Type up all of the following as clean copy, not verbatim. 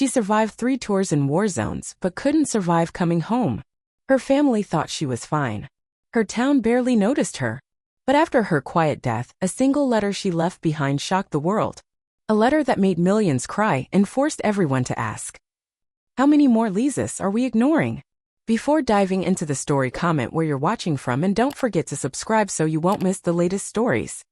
She survived 3 tours in war zones but couldn't survive coming home. Her family thought she was fine. Her town barely noticed her. But after her quiet death, a single letter she left behind shocked the world. A letter that made millions cry and forced everyone to ask, how many more Lisas are we ignoring? Before diving into the story, comment where you're watching from and don't forget to subscribe so you won't miss the latest stories.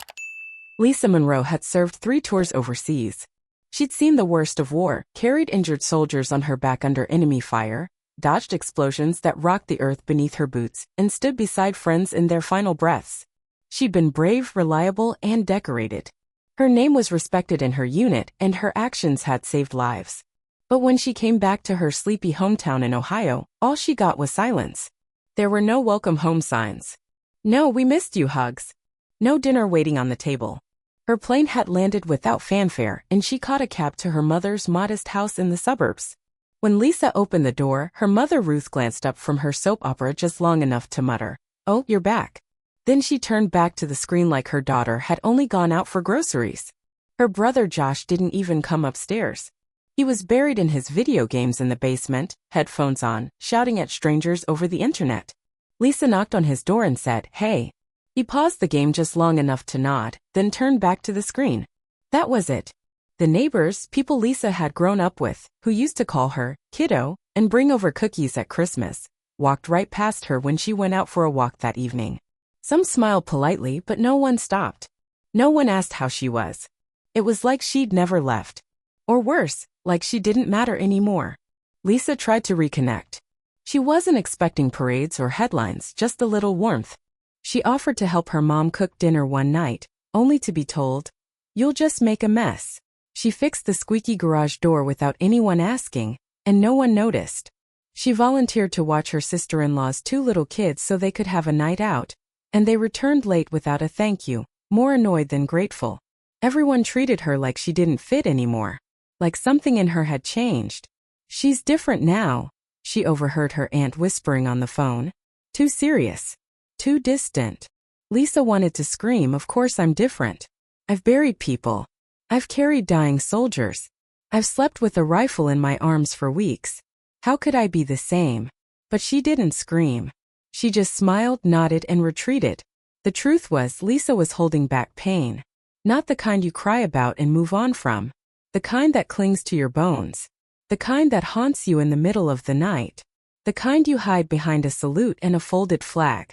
Lisa Monroe had served 3 tours overseas. She'd seen the worst of war, carried injured soldiers on her back under enemy fire, dodged explosions that rocked the earth beneath her boots, and stood beside friends in their final breaths. She'd been brave, reliable, and decorated. Her name was respected in her unit, and her actions had saved lives. But when she came back to her sleepy hometown in Ohio, all she got was silence. There were no welcome home signs. No "we missed you" hugs. No dinner waiting on the table. Her plane had landed without fanfare, and she caught a cab to her mother's modest house in the suburbs. When Lisa opened the door, her mother Ruth glanced up from her soap opera just long enough to mutter, "Oh, you're back." Then she turned back to the screen like her daughter had only gone out for groceries. Her brother Josh didn't even come upstairs. He was buried in his video games in the basement, headphones on, shouting at strangers over the internet. Lisa knocked on his door and said, "Hey." He paused the game just long enough to nod, then turned back to the screen. That was it. The neighbors, people Lisa had grown up with, who used to call her kiddo and bring over cookies at Christmas, walked right past her when she went out for a walk that evening. Some smiled politely, but no one stopped. No one asked how she was. It was like she'd never left. Or worse, like she didn't matter anymore. Lisa tried to reconnect. She wasn't expecting parades or headlines, just a little warmth. She offered to help her mom cook dinner one night, only to be told, "You'll just make a mess." She fixed the squeaky garage door without anyone asking, and no one noticed. She volunteered to watch her sister-in-law's 2 little kids so they could have a night out, and they returned late without a thank you, more annoyed than grateful. Everyone treated her like she didn't fit anymore. Like something in her had changed. "She's different now," she overheard her aunt whispering on the phone. Too serious. Too distant. Lisa wanted to scream, "Of course I'm different. I've buried people. I've carried dying soldiers. I've slept with a rifle in my arms for weeks. How could I be the same?" But she didn't scream. She just smiled, nodded, and retreated. The truth was, Lisa was holding back pain. Not the kind you cry about and move on from. The kind that clings to your bones. The kind that haunts you in the middle of the night. The kind you hide behind a salute and a folded flag.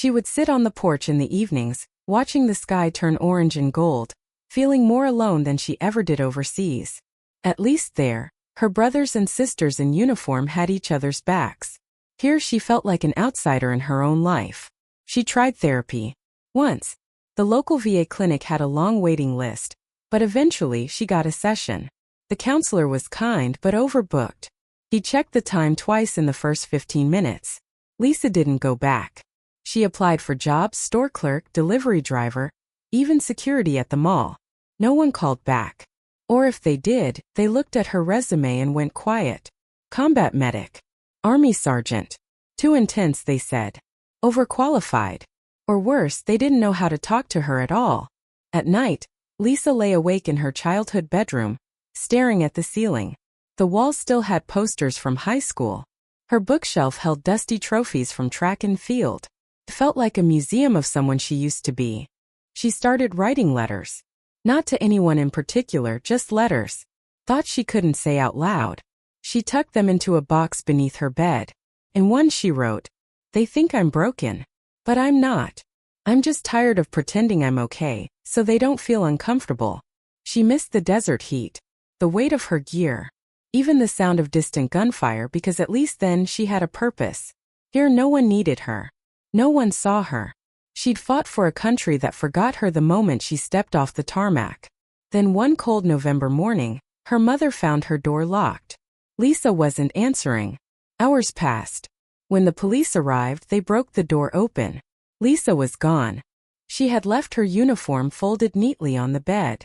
She would sit on the porch in the evenings, watching the sky turn orange and gold, feeling more alone than she ever did overseas. At least there, her brothers and sisters in uniform had each other's backs. Here she felt like an outsider in her own life. She tried therapy. Once. The local VA clinic had a long waiting list, but eventually she got a session. The counselor was kind but overbooked. He checked the time twice in the first 15 minutes. Lisa didn't go back. She applied for jobs, store clerk, delivery driver, even security at the mall. No one called back. Or if they did, they looked at her resume and went quiet. Combat medic. Army sergeant. Too intense, they said. Overqualified. Or worse, they didn't know how to talk to her at all. At night, Lisa lay awake in her childhood bedroom, staring at the ceiling. The walls still had posters from high school. Her bookshelf held dusty trophies from track and field. It felt like a museum of someone she used to be. She started writing letters. Not to anyone in particular, just letters. Thoughts she couldn't say out loud. She tucked them into a box beneath her bed. In one she wrote, "They think I'm broken. But I'm not. I'm just tired of pretending I'm okay, so they don't feel uncomfortable." She missed the desert heat, the weight of her gear, even the sound of distant gunfire, because at least then she had a purpose. Here no one needed her. No one saw her. She'd fought for a country that forgot her the moment she stepped off the tarmac. Then one cold November morning, her mother found her door locked. Lisa wasn't answering. Hours passed. When the police arrived, they broke the door open. Lisa was gone. She had left her uniform folded neatly on the bed.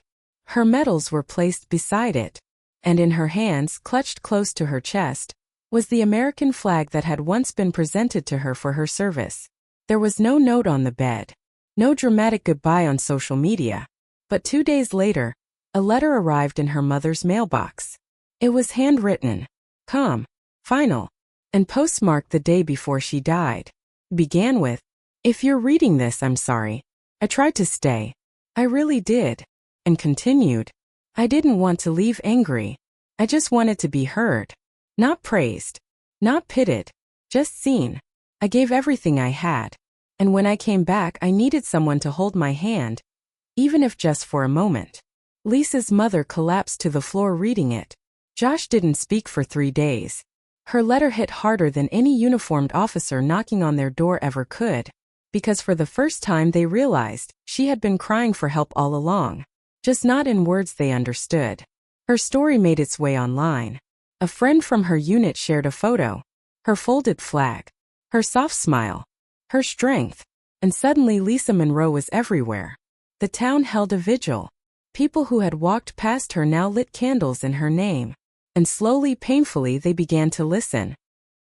Her medals were placed beside it. And in her hands, clutched close to her chest, was the American flag that had once been presented to her for her service. There was no note on the bed. No dramatic goodbye on social media. But 2 days later, a letter arrived in her mother's mailbox. It was handwritten, calm, final, and postmarked the day before she died. Began with, "If you're reading this, I'm sorry. I tried to stay. I really did." And continued, "I didn't want to leave angry. I just wanted to be heard. Not praised. Not pitted. Just seen. I gave everything I had. And when I came back, I needed someone to hold my hand, even if just for a moment." Lisa's mother collapsed to the floor reading it. Josh didn't speak for 3 days. Her letter hit harder than any uniformed officer knocking on their door ever could, because for the first time they realized she had been crying for help all along, just not in words they understood. Her story made its way online. A friend from her unit shared a photo, her folded flag, her soft smile, her strength, and suddenly Lisa Monroe was everywhere. The town held a vigil. People who had walked past her now lit candles in her name, and slowly, painfully, they began to listen.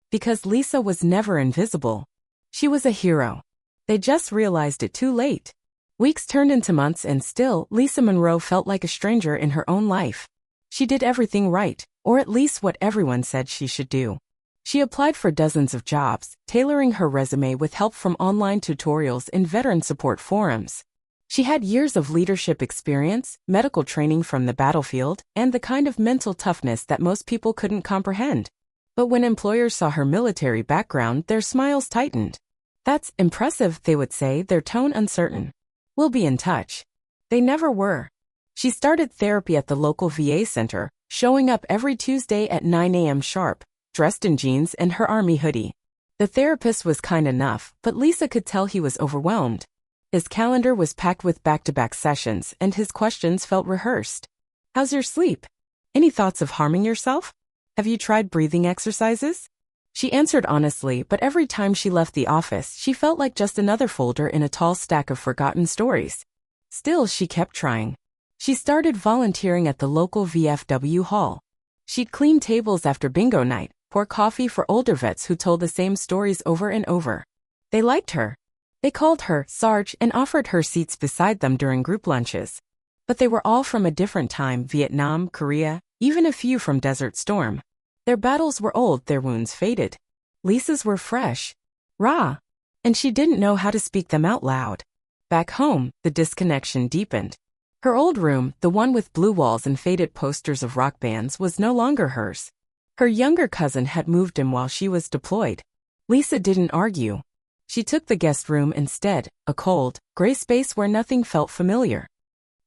Because Lisa was never invisible. She was a hero. They just realized it too late. Weeks turned into months and still, Lisa Monroe felt like a stranger in her own life. She did everything right, or at least what everyone said she should do. She applied for dozens of jobs, tailoring her resume with help from online tutorials in veteran support forums. She had years of leadership experience, medical training from the battlefield, and the kind of mental toughness that most people couldn't comprehend. But when employers saw her military background, their smiles tightened. "That's impressive," they would say, their tone uncertain. "We'll be in touch." They never were. She started therapy at the local VA center, showing up every Tuesday at 9 a.m. sharp, dressed in jeans and her army hoodie. The therapist was kind enough, but Lisa could tell he was overwhelmed. His calendar was packed with back-to-back sessions, and his questions felt rehearsed. "How's your sleep? Any thoughts of harming yourself? Have you tried breathing exercises?" She answered honestly, but every time she left the office, she felt like just another folder in a tall stack of forgotten stories. Still, she kept trying. She started volunteering at the local VFW hall. She'd clean tables after bingo night, pour coffee for older vets who told the same stories over and over. They liked her. They called her Sarge and offered her seats beside them during group lunches. But they were all from a different time: Vietnam, Korea, even a few from Desert Storm. Their battles were old, their wounds faded. Lisa's were fresh, raw, and she didn't know how to speak them out loud. Back home, the disconnection deepened. Her old room, the one with blue walls and faded posters of rock bands, was no longer hers. Her younger cousin had moved in while she was deployed. Lisa didn't argue. She took the guest room instead, a cold, gray space where nothing felt familiar.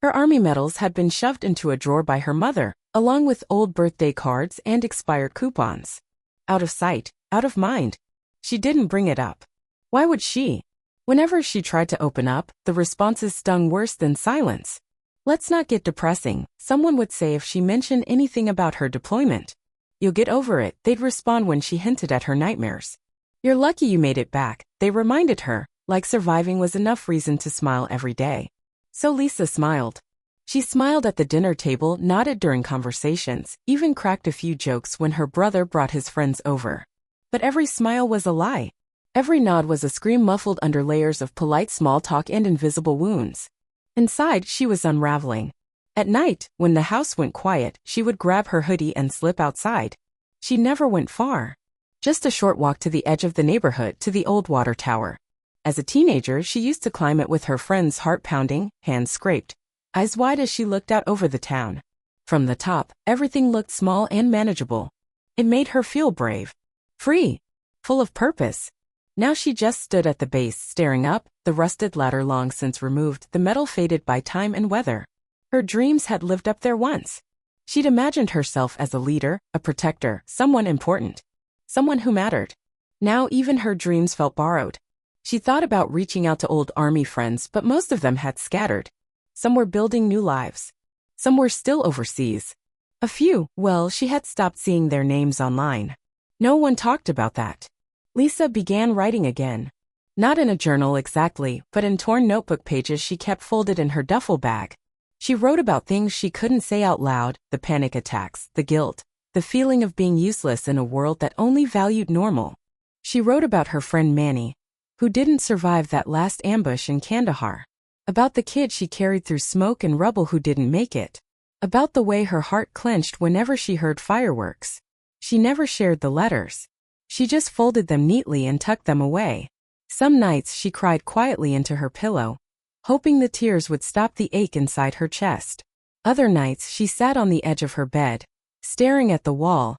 Her army medals had been shoved into a drawer by her mother, along with old birthday cards and expired coupons. Out of sight, out of mind. She didn't bring it up. Why would she? Whenever she tried to open up, the responses stung worse than silence. "Let's not get depressing," someone would say if she mentioned anything about her deployment. "You'll get over it," they'd respond when she hinted at her nightmares. "You're lucky you made it back," they reminded her, like surviving was enough reason to smile every day. So Lisa smiled. She smiled at the dinner table, nodded during conversations, even cracked a few jokes when her brother brought his friends over. But every smile was a lie. Every nod was a scream muffled under layers of polite small talk and invisible wounds. Inside, she was unraveling. At night, when the house went quiet, she would grab her hoodie and slip outside. She never went far. Just a short walk to the edge of the neighborhood, to the old water tower. As a teenager, she used to climb it with her friends, heart pounding, hands scraped, eyes wide as she looked out over the town. From the top, everything looked small and manageable. It made her feel brave, free, full of purpose. Now she just stood at the base, staring up, the rusted ladder long since removed, the metal faded by time and weather. Her dreams had lived up there once. She'd imagined herself as a leader, a protector, someone important. Someone who mattered. Now even her dreams felt borrowed. She thought about reaching out to old army friends, but most of them had scattered. Some were building new lives. Some were still overseas. A few, well, she had stopped seeing their names online. No one talked about that. Lisa began writing again. Not in a journal exactly, but in torn notebook pages she kept folded in her duffel bag. She wrote about things she couldn't say out loud: the panic attacks, the guilt, the feeling of being useless in a world that only valued normal. She wrote about her friend Manny, who didn't survive that last ambush in Kandahar. About the kid she carried through smoke and rubble who didn't make it. about the way her heart clenched whenever she heard fireworks. She never shared the letters. She just folded them neatly and tucked them away. Some nights she cried quietly into her pillow, hoping the tears would stop the ache inside her chest. Other nights she sat on the edge of her bed, staring at the wall,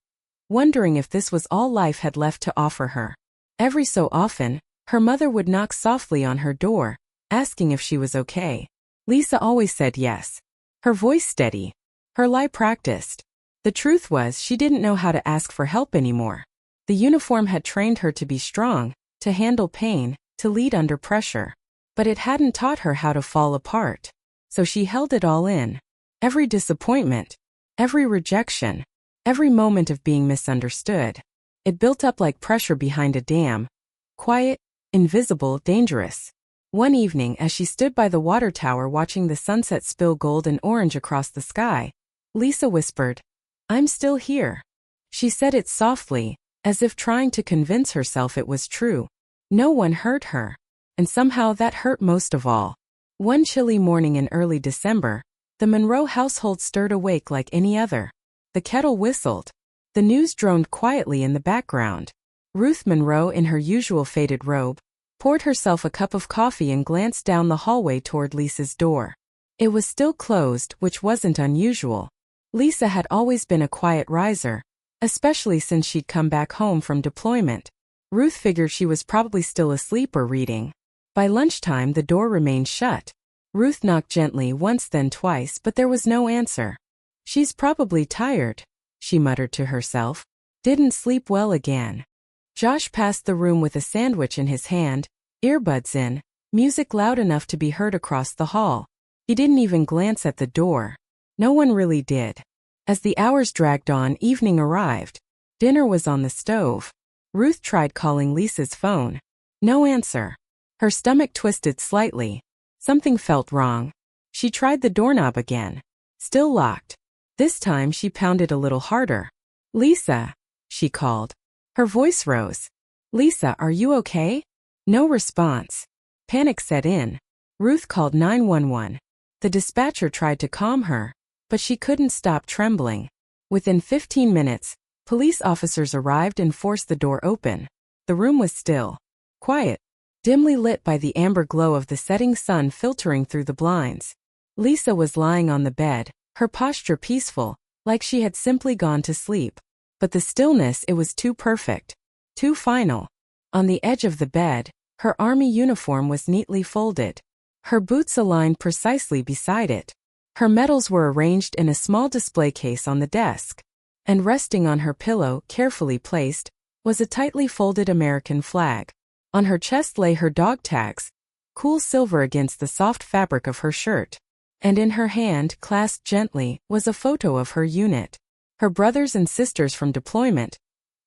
wondering if this was all life had left to offer her. Every so often, her mother would knock softly on her door, asking if she was okay. Lisa always said yes. Her voice steady. Her lie practiced. The truth was she didn't know how to ask for help anymore. The uniform had trained her to be strong, to handle pain, to lead under pressure. But it hadn't taught her how to fall apart. So she held it all in. Every disappointment, every rejection, every moment of being misunderstood. It built up like pressure behind a dam. Quiet, invisible, dangerous. One evening as she stood by the water tower watching the sunset spill gold and orange across the sky, Lisa whispered, "I'm still here." She said it softly, as if trying to convince herself it was true. No one heard her. And somehow that hurt most of all. One chilly morning in early December, the Monroe household stirred awake like any other. The kettle whistled. The news droned quietly in the background. Ruth Monroe, in her usual faded robe, poured herself a cup of coffee and glanced down the hallway toward Lisa's door. It was still closed, which wasn't unusual. Lisa had always been a quiet riser, especially since she'd come back home from deployment. Ruth figured she was probably still asleep or reading. By lunchtime, the door remained shut. Ruth knocked gently once then twice, but there was no answer. "She's probably tired," she muttered to herself. "Didn't sleep well again." Josh passed the room with a sandwich in his hand, earbuds in, music loud enough to be heard across the hall. He didn't even glance at the door. No one really did. As the hours dragged on, evening arrived. Dinner was on the stove. Ruth tried calling Lisa's phone. No answer. Her stomach twisted slightly. Something felt wrong. She tried the doorknob again. Still locked. This time she pounded a little harder. "Lisa," she called. Her voice rose. "Lisa, are you okay?" No response. Panic set in. Ruth called 911. The dispatcher tried to calm her, but she couldn't stop trembling. Within 15 minutes, police officers arrived and forced the door open. The room was still. Quiet. Dimly lit by the amber glow of the setting sun filtering through the blinds. Lisa was lying on the bed, her posture peaceful, like she had simply gone to sleep. But the stillness, it was too perfect. Too final. On the edge of the bed, her army uniform was neatly folded. Her boots aligned precisely beside it. Her medals were arranged in a small display case on the desk. And resting on her pillow, carefully placed, was a tightly folded American flag. On her chest lay her dog tags, cool silver against the soft fabric of her shirt. And in her hand, clasped gently, was a photo of her unit. Her brothers and sisters from deployment,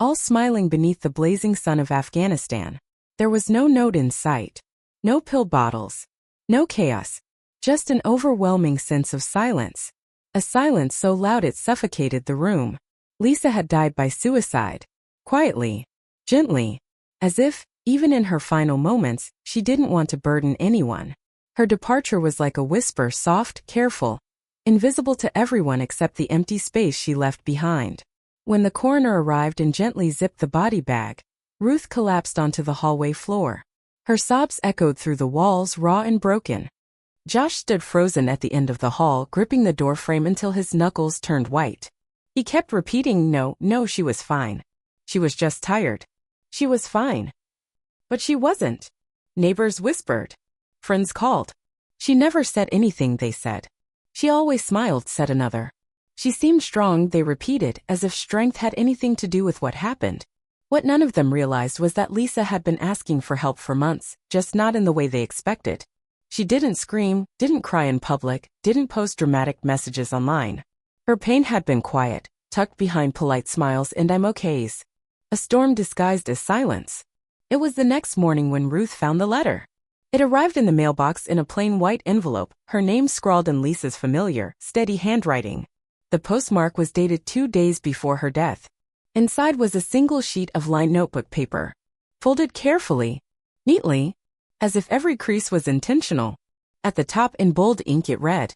all smiling beneath the blazing sun of Afghanistan. There was no note in sight. No pill bottles. No chaos. Just an overwhelming sense of silence. A silence so loud it suffocated the room. Lisa had died by suicide. Quietly. Gently. As if, even in her final moments, she didn't want to burden anyone. Her departure was like a whisper, soft, careful, invisible to everyone except the empty space she left behind. When the coroner arrived and gently zipped the body bag, Ruth collapsed onto the hallway floor. Her sobs echoed through the walls, raw and broken. Josh stood frozen at the end of the hall, gripping the doorframe until his knuckles turned white. He kept repeating, no, she was fine. She was just tired. She was fine. But she wasn't. Neighbors whispered. Friends called. She never said anything, they said. She always smiled, said another. She seemed strong, they repeated, as if strength had anything to do with what happened. What none of them realized was that Lisa had been asking for help for months, just not in the way they expected. She didn't scream, didn't cry in public, didn't post dramatic messages online. Her pain had been quiet, tucked behind polite smiles and I'm okays. A storm disguised as silence. It was the next morning when Ruth found the letter. It arrived in the mailbox in a plain white envelope, her name scrawled in Lisa's familiar, steady handwriting. The postmark was dated 2 days before her death. Inside was a single sheet of lined notebook paper, folded carefully, neatly, as if every crease was intentional. At the top in bold ink it read,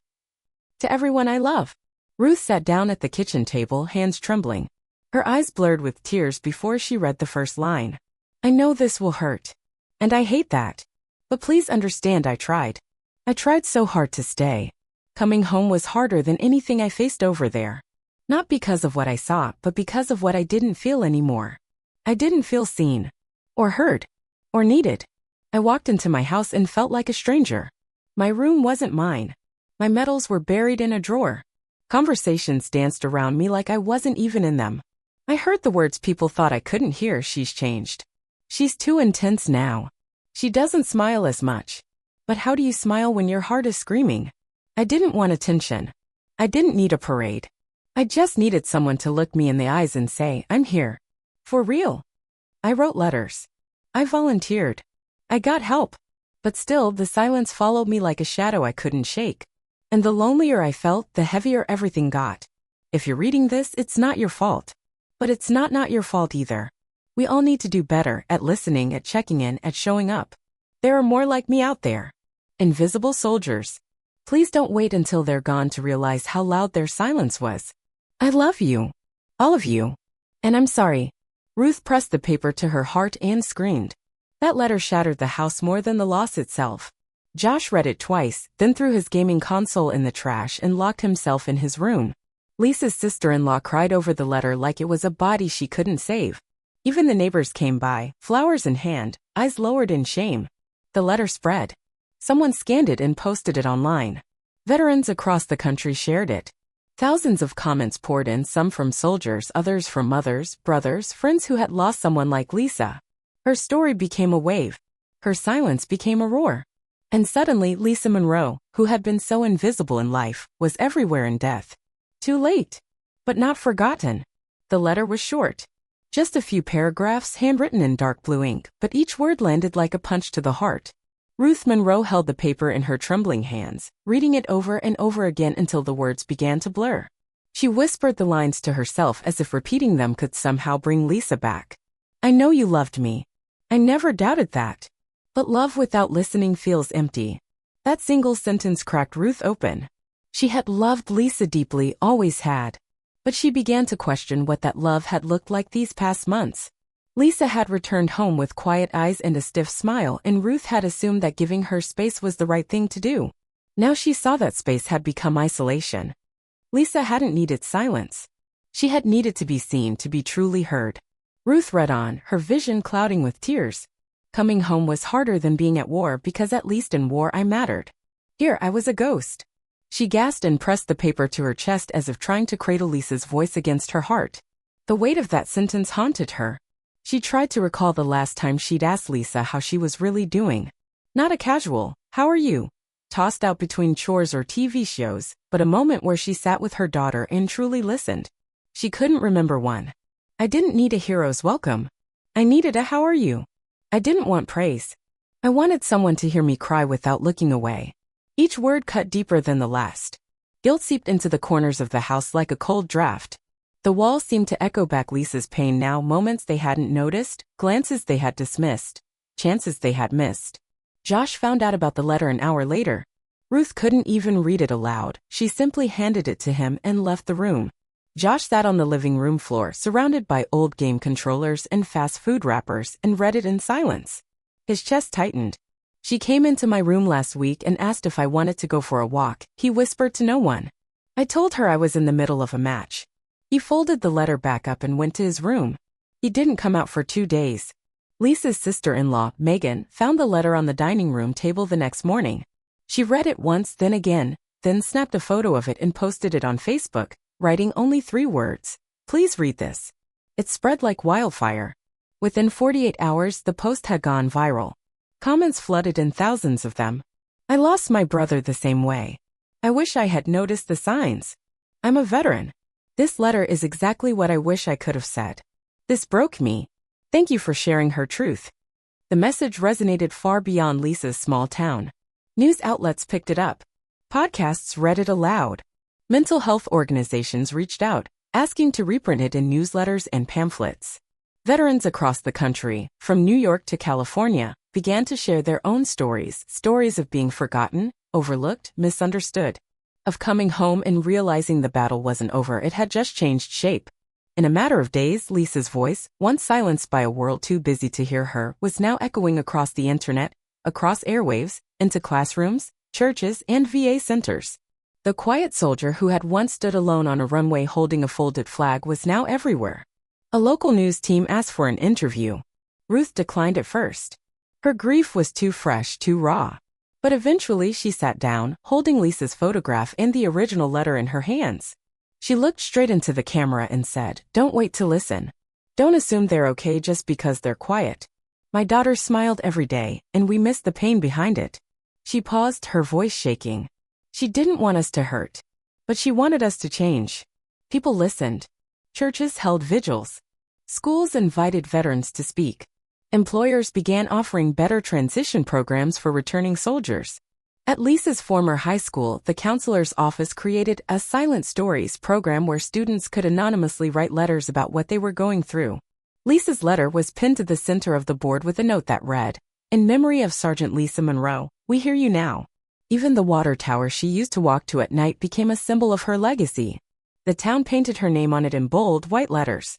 "To everyone I love. Ruth sat down at the kitchen table, hands trembling. Her eyes blurred with tears before she read the first line. I know this will hurt. And I hate that. But please understand I tried. I tried so hard to stay. Coming home was harder than anything I faced over there. Not because of what I saw, but because of what I didn't feel anymore. I didn't feel seen. Or heard. Or needed. I walked into my house and felt like a stranger. My room wasn't mine. My medals were buried in a drawer. Conversations danced around me like I wasn't even in them. I heard the words people thought I couldn't hear. She's changed. She's too intense now. She doesn't smile as much. But how do you smile when your heart is screaming? I didn't want attention. I didn't need a parade. I just needed someone to look me in the eyes and say, I'm here. For real. I wrote letters. I volunteered. I got help. But still, the silence followed me like a shadow I couldn't shake. And the lonelier I felt, the heavier everything got. If you're reading this, it's not your fault. But it's not your fault either. We all need to do better at listening, at checking in, at showing up. There are more like me out there. Invisible soldiers. Please don't wait until they're gone to realize how loud their silence was. I love you. All of you. And I'm sorry. Ruth pressed the paper to her heart and screamed. That letter shattered the house more than the loss itself. Josh read it twice, then threw his gaming console in the trash and locked himself in his room. Lisa's sister-in-law cried over the letter like it was a body she couldn't save. Even the neighbors came by, flowers in hand, eyes lowered in shame. The letter spread. Someone scanned it and posted it online. Veterans across the country shared it. Thousands of comments poured in, some from soldiers, others from mothers, brothers, friends who had lost someone like Lisa. Her story became a wave. Her silence became a roar. And suddenly Lisa Monroe, who had been so invisible in life, was everywhere in death. Too late. But not forgotten. The letter was short. Just a few paragraphs handwritten in dark blue ink, but each word landed like a punch to the heart. Ruth Monroe held the paper in her trembling hands, reading it over and over again until the words began to blur. She whispered the lines to herself as if repeating them could somehow bring Lisa back. I know you loved me. I never doubted that. But love without listening feels empty. That single sentence cracked Ruth open. She had loved Lisa deeply, always had. But she began to question what that love had looked like these past months. Lisa had returned home with quiet eyes and a stiff smile, and Ruth had assumed that giving her space was the right thing to do. Now she saw that space had become isolation. Lisa hadn't needed silence. She had needed to be seen, to be truly heard. Ruth read on, her vision clouding with tears. Coming home was harder than being at war because at least in war I mattered. Here I was a ghost. She gasped and pressed the paper to her chest as if trying to cradle Lisa's voice against her heart. The weight of that sentence haunted her. She tried to recall the last time she'd asked Lisa how she was really doing. Not a casual, how are you? Tossed out between chores or TV shows, but a moment where she sat with her daughter and truly listened. She couldn't remember one. I didn't need a hero's welcome. I needed a how are you? I didn't want praise. I wanted someone to hear me cry without looking away. Each word cut deeper than the last. Guilt seeped into the corners of the house like a cold draft. The walls seemed to echo back Lisa's pain now, moments they hadn't noticed, glances they had dismissed, chances they had missed. Josh found out about the letter an hour later. Ruth couldn't even read it aloud. She simply handed it to him and left the room. Josh sat on the living room floor, surrounded by old game controllers and fast food wrappers, and read it in silence. His chest tightened. She came into my room last week and asked if I wanted to go for a walk, he whispered to no one. I told her I was in the middle of a match. He folded the letter back up and went to his room. He didn't come out for 2 days. Lisa's sister-in-law, Megan, found the letter on the dining room table the next morning. She read it once, then again, then snapped a photo of it and posted it on Facebook, writing only 3 words. Please read this. It spread like wildfire. Within 48 hours, the post had gone viral. Comments flooded in, thousands of them. I lost my brother the same way. I wish I had noticed the signs. I'm a veteran. This letter is exactly what I wish I could have said. This broke me. Thank you for sharing her truth. The message resonated far beyond Lisa's small town. News outlets picked it up. Podcasts read it aloud. Mental health organizations reached out, asking to reprint it in newsletters and pamphlets. Veterans across the country, from New York to California, began to share their own stories, stories of being forgotten, overlooked, misunderstood. of coming home and realizing the battle wasn't over. It had just changed shape. In a matter of days, Lisa's voice, once silenced by a world too busy to hear her, was now echoing across the internet, across airwaves, into classrooms, churches, and VA centers. The quiet soldier who had once stood alone on a runway holding a folded flag was now everywhere. A local news team asked for an interview. Ruth declined at first. Her grief was too fresh, too raw. But eventually she sat down, holding Lisa's photograph and the original letter in her hands. She looked straight into the camera and said, "Don't wait to listen. Don't assume they're okay just because they're quiet. My daughter smiled every day, and we miss the pain behind it." She paused, her voice shaking. She didn't want us to hurt. But she wanted us to change. People listened. Churches held vigils. Schools invited veterans to speak. Employers began offering better transition programs for returning soldiers. At Lisa's former high school, the counselor's office created a Silent Stories program where students could anonymously write letters about what they were going through. Lisa's letter was pinned to the center of the board with a note that read, "In memory of Sergeant Lisa Monroe, we hear you now." Even the water tower she used to walk to at night became a symbol of her legacy. The town painted her name on it in bold, white letters.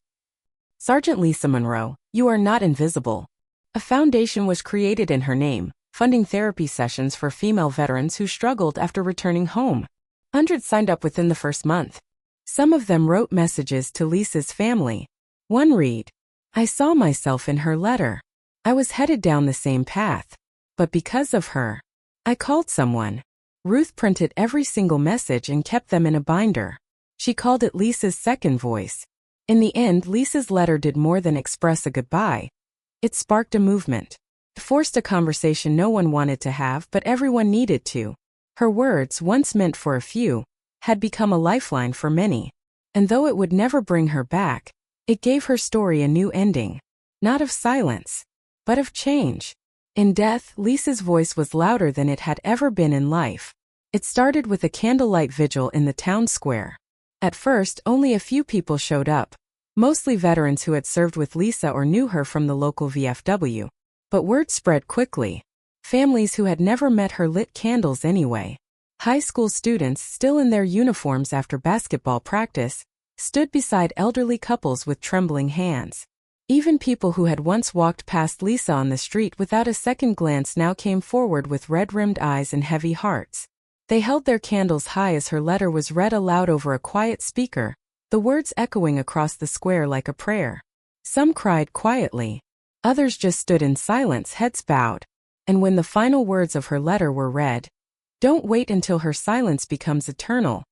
Sergeant Lisa Monroe, you are not invisible. A foundation was created in her name, funding therapy sessions for female veterans who struggled after returning home. Hundreds signed up within the first month. Some of them wrote messages to Lisa's family. One read, "I saw myself in her letter. I was headed down the same path. But because of her, I called someone." Ruth printed every single message and kept them in a binder. She called it Lisa's second voice. In the end, Lisa's letter did more than express a goodbye. It sparked a movement. It forced a conversation no one wanted to have, but everyone needed to. Her words, once meant for a few, had become a lifeline for many. And though it would never bring her back, it gave her story a new ending. Not of silence, but of change. In death, Lisa's voice was louder than it had ever been in life. It started with a candlelight vigil in the town square. At first, only a few people showed up, mostly veterans who had served with Lisa or knew her from the local VFW. But word spread quickly. Families who had never met her lit candles anyway. High school students, still in their uniforms after basketball practice, stood beside elderly couples with trembling hands. Even people who had once walked past Lisa on the street without a second glance now came forward with red-rimmed eyes and heavy hearts. They held their candles high as her letter was read aloud over a quiet speaker, the words echoing across the square like a prayer. Some cried quietly. Others just stood in silence, heads bowed. And when the final words of her letter were read, "Don't wait until her silence becomes eternal,"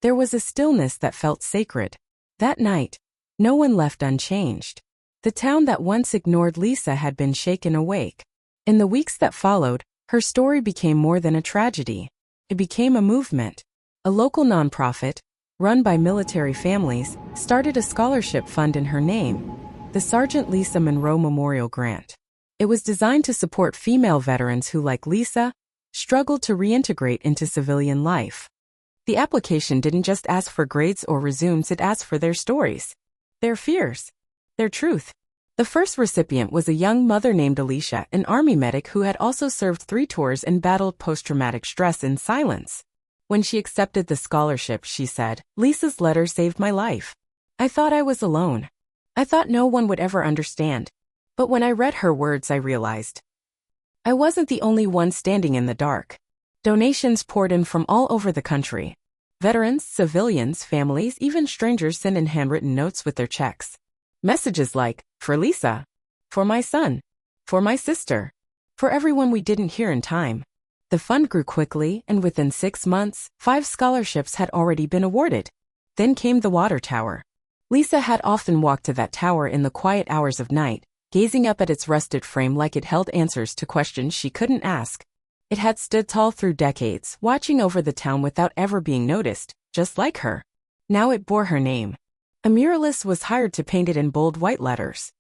there was a stillness that felt sacred. That night, no one left unchanged. The town that once ignored Lisa had been shaken awake. In the weeks that followed, her story became more than a tragedy. It became a movement. A local nonprofit, run by military families, started a scholarship fund in her name, the Sergeant Lisa Monroe Memorial Grant. It was designed to support female veterans who, like Lisa, struggled to reintegrate into civilian life. The application didn't just ask for grades or resumes, it asked for their stories, their fears, their truth. The first recipient was a young mother named Alicia, an Army medic who had also served 3 tours and battled post-traumatic stress in silence. When she accepted the scholarship, she said, "Lisa's letter saved my life. I thought I was alone. I thought no one would ever understand. But when I read her words, I realized I wasn't the only one standing in the dark." Donations poured in from all over the country. Veterans, civilians, families, even strangers sent in handwritten notes with their checks. Messages like, "For Lisa," "For my son," "For my sister," "For everyone we didn't hear in time." The fund grew quickly, and within 6 months, 5 scholarships had already been awarded. Then came the water tower. Lisa had often walked to that tower in the quiet hours of night, gazing up at its rusted frame like it held answers to questions she couldn't ask. It had stood tall through decades, watching over the town without ever being noticed, just like her. Now it bore her name. A muralist was hired to paint it in bold white letters.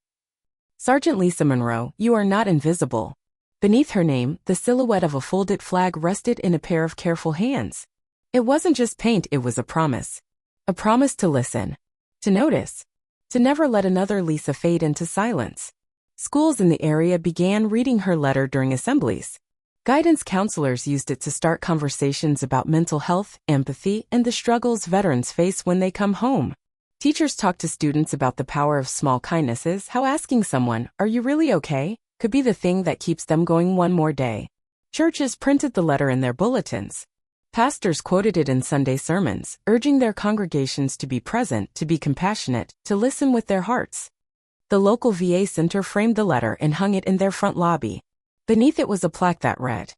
"Sergeant Lisa Monroe, you are not invisible." Beneath her name, the silhouette of a folded flag rested in a pair of careful hands. It wasn't just paint, it was a promise. A promise to listen, to notice, to never let another Lisa fade into silence. Schools in the area began reading her letter during assemblies. Guidance counselors used it to start conversations about mental health, empathy, and the struggles veterans face when they come home. Teachers talked to students about the power of small kindnesses, how asking someone, "Are you really okay?" could be the thing that keeps them going one more day. Churches printed the letter in their bulletins. Pastors quoted it in Sunday sermons, urging their congregations to be present, to be compassionate, to listen with their hearts. The local VA center framed the letter and hung it in their front lobby. Beneath it was a plaque that read,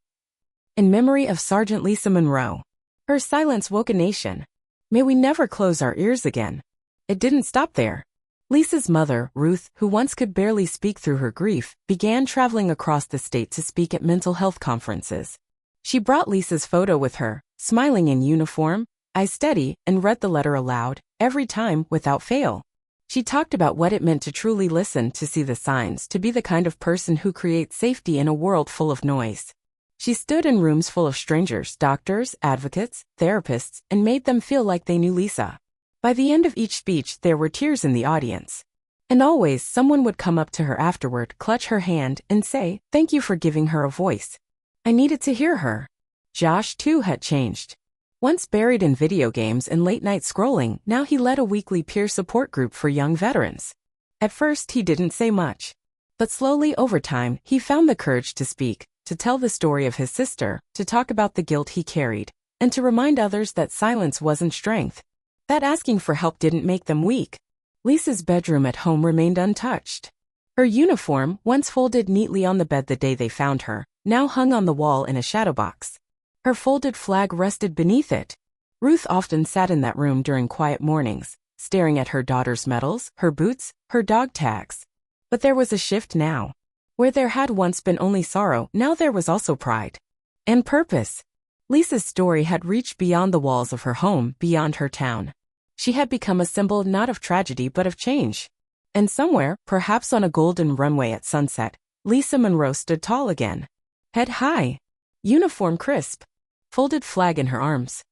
"In memory of Sergeant Lisa Monroe. Her silence woke a nation. May we never close our ears again." It didn't stop there. Lisa's mother, Ruth, who once could barely speak through her grief, began traveling across the state to speak at mental health conferences. She brought Lisa's photo with her, smiling in uniform, eyes steady, and read the letter aloud, every time, without fail. She talked about what it meant to truly listen, to see the signs, to be the kind of person who creates safety in a world full of noise. She stood in rooms full of strangers, doctors, advocates, therapists, and made them feel like they knew Lisa. By the end of each speech, there were tears in the audience. And always, someone would come up to her afterward, clutch her hand, and say, "Thank you for giving her a voice. I needed to hear her." Josh, too, had changed. Once buried in video games and late-night scrolling, now he led a weekly peer support group for young veterans. At first, he didn't say much. But slowly, over time, he found the courage to speak, to tell the story of his sister, to talk about the guilt he carried, and to remind others that silence wasn't strength. That asking for help didn't make them weak. Lisa's bedroom at home remained untouched. Her uniform, once folded neatly on the bed the day they found her, now hung on the wall in a shadow box. Her folded flag rested beneath it. Ruth often sat in that room during quiet mornings, staring at her daughter's medals, her boots, her dog tags. But there was a shift now. Where there had once been only sorrow, now there was also pride. And purpose. Lisa's story had reached beyond the walls of her home, beyond her town. She had become a symbol not of tragedy but of change. And somewhere, perhaps on a golden runway at sunset, Lisa Monroe stood tall again. Head high. Uniform crisp. Folded flag in her arms.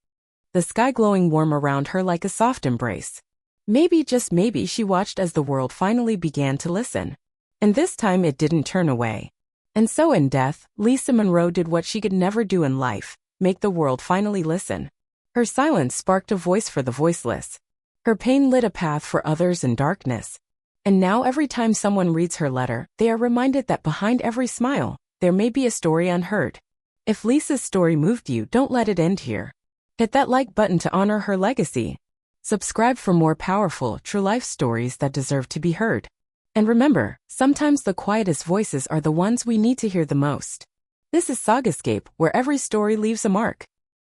The sky glowing warm around her like a soft embrace. Maybe, just maybe, she watched as the world finally began to listen. And this time it didn't turn away. And so in death, Lisa Monroe did what she could never do in life, make the world finally listen. Her silence sparked a voice for the voiceless. Her pain lit a path for others in darkness. And now every time someone reads her letter, they are reminded that behind every smile, there may be a story unheard. If Lisa's story moved you, don't let it end here. Hit that like button to honor her legacy. Subscribe for more powerful, true life stories that deserve to be heard. And remember, sometimes the quietest voices are the ones we need to hear the most. This is SagaScape, where every story leaves a mark.